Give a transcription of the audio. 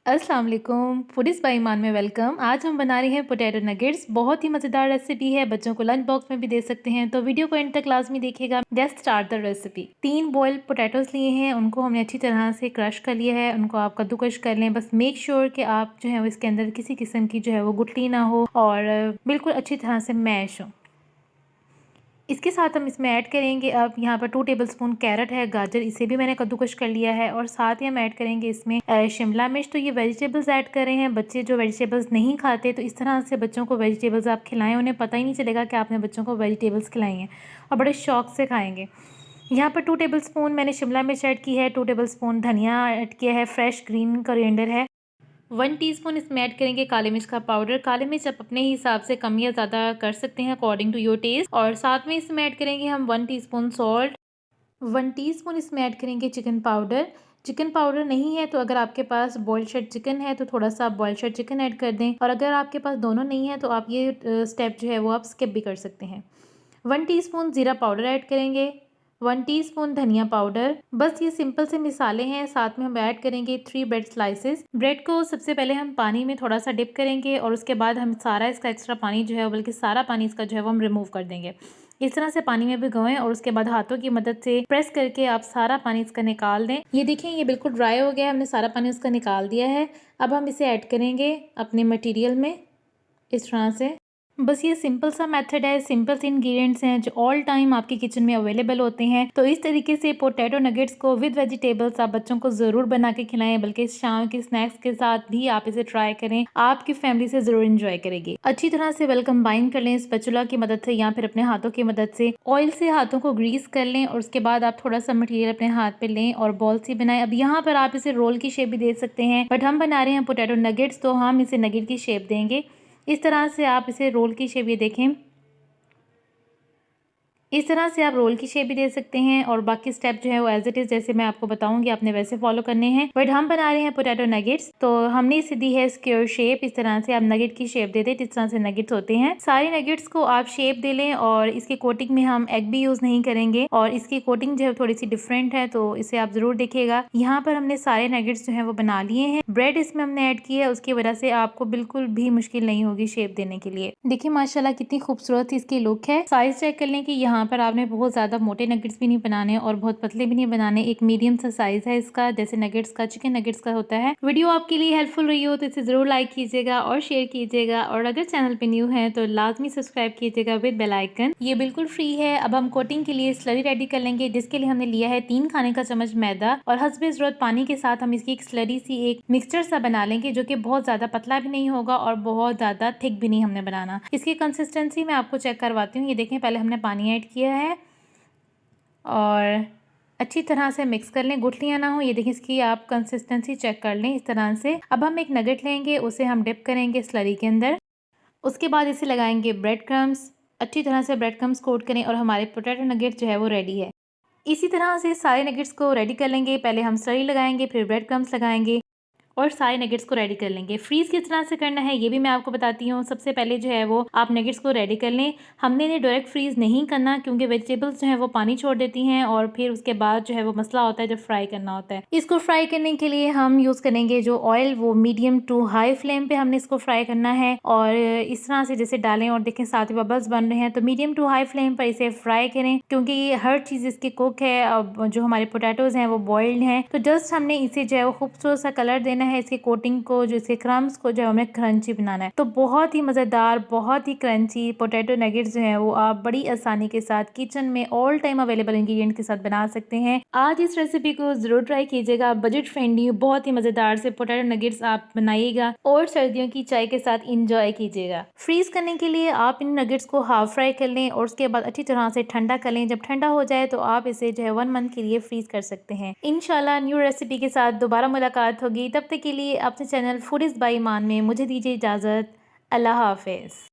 अस्सलाम वालेकुम, foodies bye ईमान में वेलकम। आज हम बना रहे हैं पोटैटो नगेट्स। बहुत ही मज़ेदार रेसिपी है, बच्चों को लंच बॉक्स में भी दे सकते हैं, तो वीडियो को एंड तक लाजमी देखिएगा। Let's start the recipe. 3 boiled potatoes लिए हैं, उनको हमने अच्छी तरह से क्रश कर लिया है। उनको आप कद्दूकश कर लें, बस मेक श्योर कि आप जो है इसके अंदर किसी किस्म की जो है वो गुठली ना हो और बिल्कुल अच्छी तरह से मैश हो। इसके साथ हम इसमें ऐड करेंगे अब यहाँ पर 2 टेबलस्पून कैरेट है, गाजर, इसे भी मैंने कद्दूकश कर लिया है और साथ ही हम ऐड करेंगे इसमें शिमला मिर्च। तो ये वेजिटेबल्स ऐड कर रहे हैं, बच्चे जो वेजिटेबल्स नहीं खाते तो इस तरह से बच्चों को वेजिटेबल्स आप खिलाएं, उन्हें पता ही नहीं चलेगा कि आपने बच्चों को वेजिटेबल्स खिलाई हैं और बड़े शौक से खाएंगे। यहाँ पर 2 टेबलस्पून मैंने शिमला मिर्च ऐड की है, 2 टेबलस्पून धनिया ऐड किया है, फ्रेश ग्रीन कोरिएंडर है। 1 टीस्पून इसमें ऐड करेंगे काली मिर्च का पाउडर। काली मिर्च आप अपने हिसाब से कम या ज़्यादा कर सकते हैं अकॉर्डिंग टू योर टेस्ट। और साथ में इसमें ऐड करेंगे हम 1 टीस्पून सॉल्ट। 1 टीस्पून इसमें ऐड करेंगे चिकन पाउडर। चिकन पाउडर नहीं है तो अगर आपके पास बॉइल्ड शेड चिकन है तो थोड़ा सा बॉइल्ड शेड चिकन ऐड कर दें, और अगर आपके पास दोनों नहीं है तो आप ये स्टेप जो है वो आप स्किप भी कर सकते हैं। 1 टीस्पून ज़ीरा पाउडर ऐड करेंगे, 1 टीस्पून धनिया पाउडर। बस ये सिंपल से मिसाले हैं। साथ में हम ऐड करेंगे 3 ब्रेड स्लाइसेस। ब्रेड को सबसे पहले हम पानी में थोड़ा सा डिप करेंगे और उसके बाद हम सारा इसका एक्स्ट्रा पानी जो है, बल्कि सारा पानी इसका जो है वो हम रिमूव कर देंगे। इस तरह से पानी में भिगोएं और उसके बाद हाथों की मदद से प्रेस करके आप सारा पानी इसका निकाल दें। ये देखें, ये बिल्कुल ड्राई हो गया है, हमने सारा पानी उसका निकाल दिया है। अब हम इसे ऐड करेंगे अपने मटेरियल में इस तरह से। बस ये सिंपल सा मेथड है, सिंपल से इंग्रेडिएंट्स हैं जो ऑल टाइम आपके किचन में अवेलेबल होते हैं। तो इस तरीके से पोटैटो नगेट्स को विद वेजिटेबल्स आप बच्चों को ज़रूर बना के खिलाएं, बल्कि शाम के स्नैक्स के साथ भी आप इसे ट्राई करें, आपकी फैमिली से ज़रूर इंजॉय करेगी। अच्छी तरह से वेल कंबाइन कर लें स्पैचुला की मदद से या फिर अपने हाथों की मदद से। ऑयल से हाथों को ग्रीस कर लें और उसके बाद आप थोड़ा सा मटेरियल अपने हाथ पे लें और बॉल सी बनाएं। अब यहाँ पर आप इसे रोल की शेप भी दे सकते हैं, बट हम बना रहे हैं पोटैटो नगेट्स तो हम इसे नगेट की शेप देंगे। इस तरह से आप इसे रोल की शेप, ये देखें, इस तरह से आप रोल की शेप भी दे सकते हैं और बाकी स्टेप जो है वो एज इट इज जैसे मैं आपको बताऊंगी आपने वैसे फॉलो करने हैं। बट हम बना रहे हैं पोटैटो नगेट्स तो हमने इसे दी है स्क्वायर शेप। इस तरह से आप नगेट की शेप दे दें जिस तरह से नगेट्स होते हैं। सारे नगेट्स को आप शेप दे लें और इसकी कोटिंग में हम एग भी यूज नहीं करेंगे और इसकी कोटिंग जो है थोड़ी सी डिफरेंट है, तो इसे आप जरूर देखिएगा। यहाँ पर हमने सारे नगेट्स जो है वो बना लिए हैं। ब्रेड इसमें हमने ऐड की है, उसकी वजह से आपको बिल्कुल भी मुश्किल नहीं होगी शेप देने के लिए। देखिए माशाल्लाह कितनी खूबसूरत इसकी लुक है। साइज चेक कर लें कि यहाँ पर आपने बहुत ज़्यादा मोटे नगेट्स भी नहीं बनाने और बहुत पतले भी नहीं बनाने, एक मीडियम सा साइज है इसका, जैसे नगेट्स का, चिकन नगेट्स का होता है। वीडियो आपके लिए हेल्पफुल रही हो तो इसे ज़रूर लाइक कीजिएगा और शेयर कीजिएगा, और अगर चैनल पे न्यू है तो लाजमी सब्सक्राइब कीजिएगा विद बेल आइकन। ये बिल्कुल फ्री है। अब हम कोटिंग के लिए स्लरी रेडी कर लेंगे, जिसके लिए हमने लिया है 3 खाने का चम्मच मैदा और हस्बे ज़रूरत पानी के साथ हम इसकी एक स्लरी सी, एक मिक्सचर सा बना लेंगे, जो कि बहुत ज़्यादा पतला भी नहीं होगा और बहुत ज़्यादा थिक भी नहीं हमने बनाना। इसकी कंसिस्टेंसी मैं आपको चेक करवाती हूँ। ये देखें, पहले हमने पानी ऐड किया है और अच्छी तरह से मिक्स कर लें, गुठलियाँ ना हो। ये देखिए, इसकी आप कंसिस्टेंसी चेक कर लें इस तरह से। अब हम एक नगेट लेंगे, उसे हम डिप करेंगे स्लरी के अंदर। उसके बाद इसे लगाएंगे ब्रेड क्रम्स। अच्छी तरह से ब्रेड क्रम्स कोट करें और हमारे पोटैटो नगेट जो है वो रेडी है। इसी तरह से सारे नगेट्स को रेडी कर लेंगे। पहले हम स्लरी लगाएंगे, फिर ब्रेड क्रम्स लगाएंगे और सारे नगेट्स को रेडी कर लेंगे। फ्रीज़ किस तरह से करना है ये भी मैं आपको बताती हूँ। सबसे पहले जो है वो आप नगेट्स को रेडी कर लें। हमने इन्हें डायरेक्ट फ्रीज़ नहीं करना, क्योंकि वेजिटेबल्स जो है वो पानी छोड़ देती हैं और फिर उसके बाद जो है वो मसला होता है जब फ्राई करना होता है। इसको फ्राई करने के लिए हम यूज़ करेंगे जो ऑयल, वो मीडियम टू हाई फ्लेम पे हमने इसको फ्राई करना है। और इस तरह से जैसे डालें और देखें साथ ही बबल्स बन रहे हैं, तो मीडियम टू हाई फ्लेम पर इसे फ्राई करें, क्योंकि ये हर चीज़ इसकी कुक है। अब जो हमारे पोटैटोज़ हैं वो बॉइल्ड हैं, तो जस्ट हमने इसे जो है वो खूबसूरत सा कलर देना है, इसकी कोटिंग को, जो इसके क्रम्स को जो हमें क्रंची बनाना है। तो बहुत ही मज़ेदार, बहुत ही क्रंची पोटैटो नगेट्स जो हैं वो आप बड़ी आसानी के साथ किचन में ऑल टाइम अवेलेबल इंग्रेडिएंट के साथ बना सकते हैं। आज इस रेसिपी को ज़रूर ट्राई कीजिएगा। बजट फ्रेंडली, बहुत ही मज़ेदार से पोटैटो नगेट्स आप बनाइएगा और सर्दियों की चाय के साथ इंजॉय कीजिएगा। फ्रीज करने के लिए आप इन नगेट्स को हाफ फ्राई कर लें और उसके बाद अच्छी तरह से ठंडा कर लें। जब ठंडा हो जाए तो आप इसे जो है 1 मंथ के लिए फ्रीज कर सकते हैं। इंशाल्लाह न्यू रेसिपी के साथ दोबारा मुलाकात होगी। तब तक के लिए आपसे चैनल फूडीज़ बाय ईमान में मुझे दीजिए इजाज़त। अल्लाह हाफिज़।